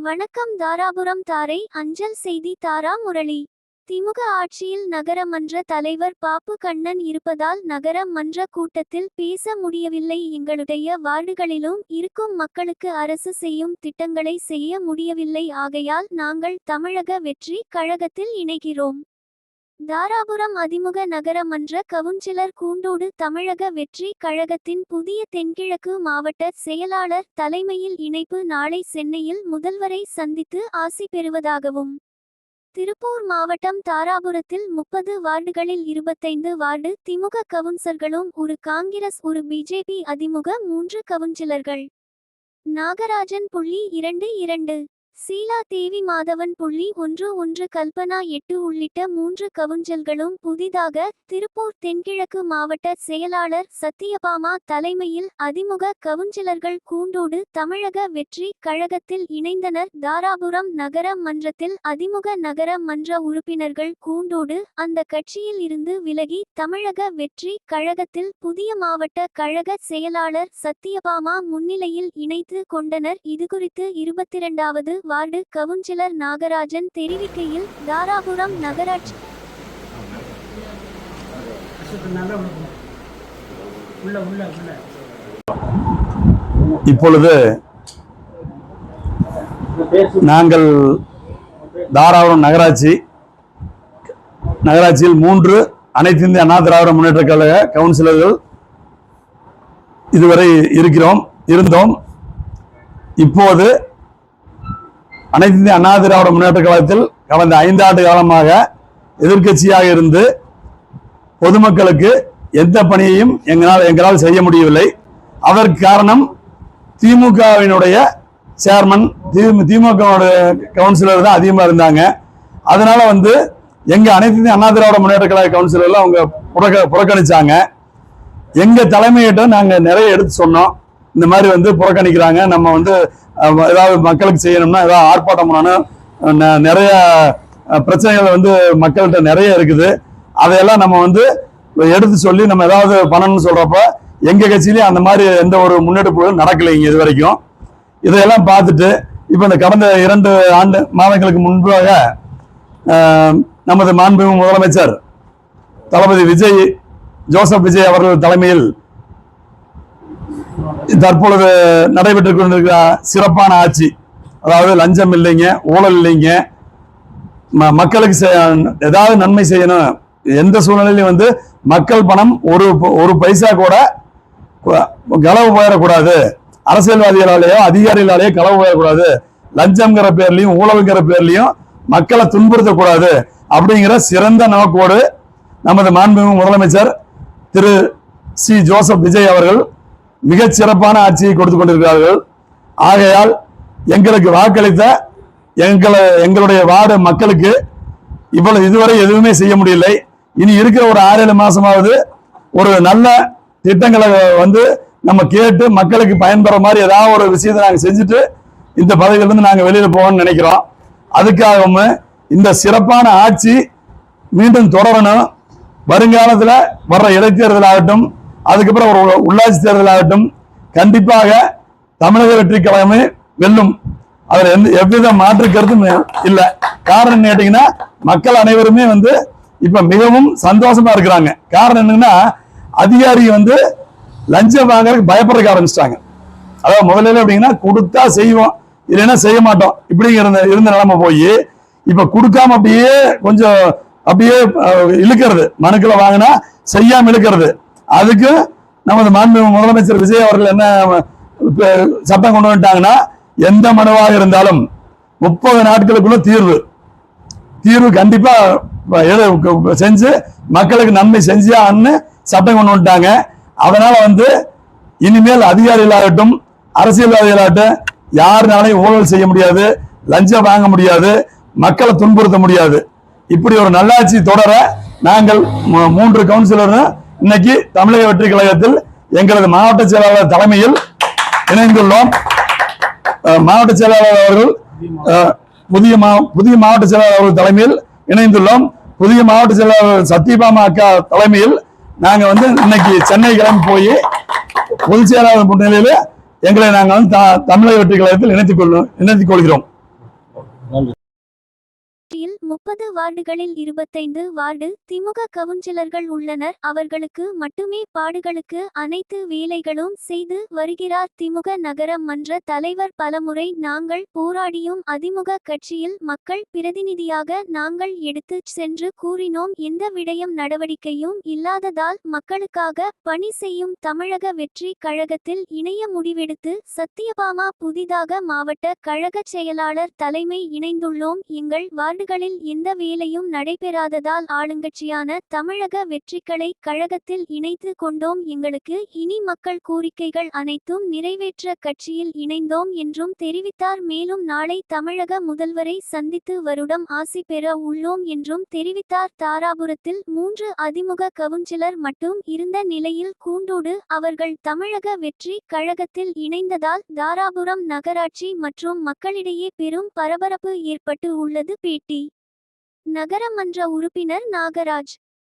வணக்கம். தாராபுரம் தாரை அஞ்சல் செய்தி. தாரா முரளி. திமுக ஆட்சியில் நகர மன்ற தலைவர் பாப்பு கண்ணன் இருப்பதால் நகர மன்ற கூட்டத்தில் பேச முடியவில்லை. எங்களுடைய வார்டுகளிலும் இருக்கும் மக்களுக்கு அரசு செய்யும் திட்டங்களை செய்ய முடியவில்லை. ஆகையால் நாங்கள் தமிழக வெற்றி கழகத்தில் இணைகிறோம். தாராபுரம் அதிமுக நகர மன்ற கவுன்சிலர் கூண்டோடு தமிழக வெற்றி கழகத்தின் புதிய தென்கிழக்கு மாவட்ட செயலாளர் தலைமையில் இணைப்பு. நாளை சென்னையில் முதல்வரை சந்தித்து ஆசி பெறுவதாகவும். திருப்பூர் மாவட்டம் தாராபுரத்தில் 30 வார்டுகளில் 25 வார்டு திமுக கவுன்சிலர்களும் ஒரு காங்கிரஸ் ஒரு பிஜேபி அதிமுக 3 கவுன்சிலர்கள். நாகராஜன் .22 சீலா தேவி மாதவன் .11 கல்பனா 8 உள்ளிட்ட 3 கவுன்சிலர்களும் புதிதாக. திருப்பூர் தென்கிழக்கு மாவட்ட செயலாளர் சத்தியபாமா தலைமையில் அதிமுக கவுன்சிலர்கள் கூண்டோடு தமிழக வெற்றி கழகத்தில் இணைந்தனர். தாராபுரம் நகர மன்றத்தில் அதிமுக நகர மன்ற உறுப்பினர்கள் கூண்டோடு அந்த கட்சியில் இருந்து விலகி தமிழக வெற்றி கழகத்தில் புதிய மாவட்ட கழக செயலாளர் சத்தியபாமா முன்னிலையில் இணைத்து கொண்டனர். இதுகுறித்து 22வது வார்டு கவுன்சிலர் நாகராஜன் தெரிவிக்கையில், தாராபுரம் நகராட்சி இப்பொழுது நாங்கள் தாராபுரம் நகராட்சியில் 3 அனைத்து இந்திய அண்ணா திராவிட முன்னேற்ற கழக கவுன்சிலர்கள் இதுவரை இருந்தோம். இப்போது அனைத்து இந்திய அண்ணா திராவிட முன்னேற்ற கழகத்தில் கடந்த 5 ஆண்டு காலமாக எதிர்க்கட்சியாக இருந்து பொதுமக்களுக்கு எந்த பணியையும் எங்களால் செய்ய முடியவில்லை. அதற்கு காரணம் திமுகவினுடைய சேர்மன், திமுக கவுன்சிலர் தான் அதிகமாக இருந்தாங்க. அதனால எங்க அனைத்து இந்திய அண்ணா திராவிட முன்னேற்ற கழக கவுன்சிலர்ல அவங்க புறக்கணிச்சாங்க. எங்க தலைமையிட்ட நாங்க நிறைய எடுத்து சொன்னோம். இந்த மாதிரி புறக்கணிக்கிறாங்க, நம்ம ஏதாவது மக்களுக்கு செய்யணும்னா ஏதாவது ஆர்ப்பாட்டம் பண்ணணும், நிறைய பிரச்சனைகள் மக்கள்கிட்ட நிறைய இருக்குது. அதையெல்லாம் நம்ம எடுத்து சொல்லி நம்ம ஏதாவது பண்ணணும்னு சொல்றப்ப எங்க கட்சியிலேயே அந்த மாதிரி எந்த ஒரு முன்னெடுப்புகளும் நடக்கலைங்க இது வரைக்கும். இதையெல்லாம் பார்த்துட்டு இப்ப இந்த கடந்த 2 மாதங்களுக்கு முன்பாக நமது மாண்புமிகு முதலமைச்சர் தளபதி ஜோசப் விஜய் அவர்கள் தலைமையில் தற்பொழுது நடைபெற்றுக் கொண்டிருக்கிற சிறப்பான ஆட்சி, அதாவது லஞ்சம் இல்லைங்க, ஊழல் இல்லைங்க, மக்களுக்கு ஏதாவது நன்மை செய்யணும், எந்த சூழ்நிலையிலும் மக்கள் பணம் ஒரு பைசா கூட களவு போயிடக்கூடாது, அரசியல்வாதிகளாலேயோ அதிகாரிகளாலேயோ களவு போயிடக்கூடாது, லஞ்சம்ங்கிற பேர்லையும் ஊழல்ங்கிற பேர்லையும் மக்களை துன்புறுத்தக்கூடாது அப்படிங்கிற சிறந்த நோக்கோடு நமது மாண்புமிகு முதலமைச்சர் திரு ஜோசப் விஜய் அவர்கள் மிகச் சிறப்பான ஆட்சியை கொடுத்து கொண்டிருக்கிறார்கள். ஆகையால் எங்களுக்கு வாக்களித்த எங்களுடைய வார்டு மக்களுக்கு இதுவரை எதுவுமே செய்ய முடியலை. இனி இருக்கிற ஒரு 6-7 மாசமாவது ஒரு நல்ல திட்டங்களை நம்ம கேட்டு மக்களுக்கு பயன்பெற மாதிரி ஏதாவது ஒரு விஷயத்தை நாங்கள் செஞ்சுட்டு இந்த பதவியிலிருந்து நாங்கள் வெளியில போகணும்னு நினைக்கிறோம். அதுக்காகவும் இந்த சிறப்பான ஆட்சி மீண்டும் தொடரணும். வருங்காலத்தில் வர்ற இடைத்தேர்தல் ஆகட்டும், அதுக்கப்புறம் ஒரு உள்ளாட்சி தேர்தல் ஆகட்டும், கண்டிப்பாக தமிழக வெற்றி கழகமே வெல்லும். அதில் எவ்வித மாற்று கருத்தும் இல்லை. காரணம் கேட்டீங்கன்னா மக்கள் அனைவருமே இப்ப மிகவும் சந்தோஷமா இருக்கிறாங்க. காரணம் என்னன்னா, அதிகாரி லஞ்சம் வாங்கறதுக்கு பயப்படுறதுக்கு ஆரம்பிச்சிட்டாங்க. அதாவது முதல்ல அப்படிங்கன்னா கொடுத்தா செய்வோம், இல்லைன்னா செய்ய மாட்டோம் இருந்த நிலைமை போய் இப்ப கொடுக்காம அப்படியே இழுக்கிறது, மனுக்களை வாங்கினா செய்யாம இழுக்கிறது. அதுக்கு நமது மாண்புமிகு முதலமைச்சர் விஜய் அவர்கள் என்ன சட்டம் கொண்டு வந்துட்டாங்கன்னா, எந்த மனுவாக இருந்தாலும் 30 நாட்களுக்குள்ள தீர்வு கண்டிப்பா செஞ்சு மக்களுக்கு நன்மை செஞ்சான்னு சட்டம் கொண்டு வந்துட்டாங்க. அதனால இனிமேல் அதிகாரிகளாகட்டும் அரசியல்வாதிகளாகட்டும் யாருனாலையும் ஊழல் செய்ய முடியாது, லஞ்சம் வாங்க முடியாது, மக்களை துன்புறுத்த முடியாது. இப்படி ஒரு நல்லாட்சி தொடர நாங்கள் 3 கவுன்சிலர் இன்னைக்கு தமிழக வெற்றி கழகத்தில் எங்களது மாவட்ட செயலாளர் தலைமையில் இணைந்துள்ளோம். மாவட்ட செயலாளர் அவர்கள் புதிய மாவட்ட செயலாளர் அவர்கள் தலைமையில் இணைந்துள்ளோம். புதிய மாவட்ட செயலாளர் சத்தியபாமா அக்கா தலைமையில் நாங்க இன்னைக்கு சென்னை கிளம்பி போய் பொதுச் செயலாளர் முன்னிலையில் எங்களை நாங்கள் தமிழக வெற்றி கழகத்தில் இணைத்துக் கொள்கிறோம். நன்றி. 30 வார்டுகளில் 25 வார்டு திமுக கவுன்சிலர்கள் உள்ளனர். அவர்களுக்கு மட்டுமே பாடுகளுக்கு அனைத்து வேலைகளும் செய்து வருகிறார் திமுக நகர மன்ற தலைவர். பலமுறை நாங்கள் போராடியும் அதிமுக கட்சியில் மக்கள் பிரதிநிதியாக நாங்கள் எடுத்து சென்று கூறினோம். எந்த விடயம் நடவடிக்கையும் இல்லாததால் மக்களுக்காக பணி செய்யும் தமிழக வெற்றி கழகத்தில் இணைய முடிவெடுத்து சத்தியபாமா புதிதாக மாவட்ட கழக செயலாளர் தலைமை இணைந்துள்ளோம். எங்கள் வார்டுகளில் எந்த வேலையும் நடைபெறாததால் ஆளுங்கட்சியான தமிழக வெற்றிகளை கழகத்தில் இணைத்து கொண்டோம். எங்களுக்கு இனி மக்கள் கோரிக்கைகள் அனைத்தும் நிறைவேற்ற கட்சியில் இணைந்தோம் என்றும் தெரிவித்தார். மேலும் நாளை தமிழக முதல்வரை சந்தித்து வருடம் ஆசி பெற உள்ளோம் என்றும் தெரிவித்தார். தாராபுரத்தில் 3 அதிமுக கவுன்சிலர் மட்டும் இருந்த நிலையில் கூண்டோடு அவர்கள் தமிழக வெற்றி கழகத்தில் இணைந்ததால் தாராபுரம் நகராட்சி மற்றும் மக்களிடையே பெரும் பரபரப்பு ஏற்பட்டு உள்ளது. பேட்டி நகரமன்ற உறுப்பினர் நாகராஜ்.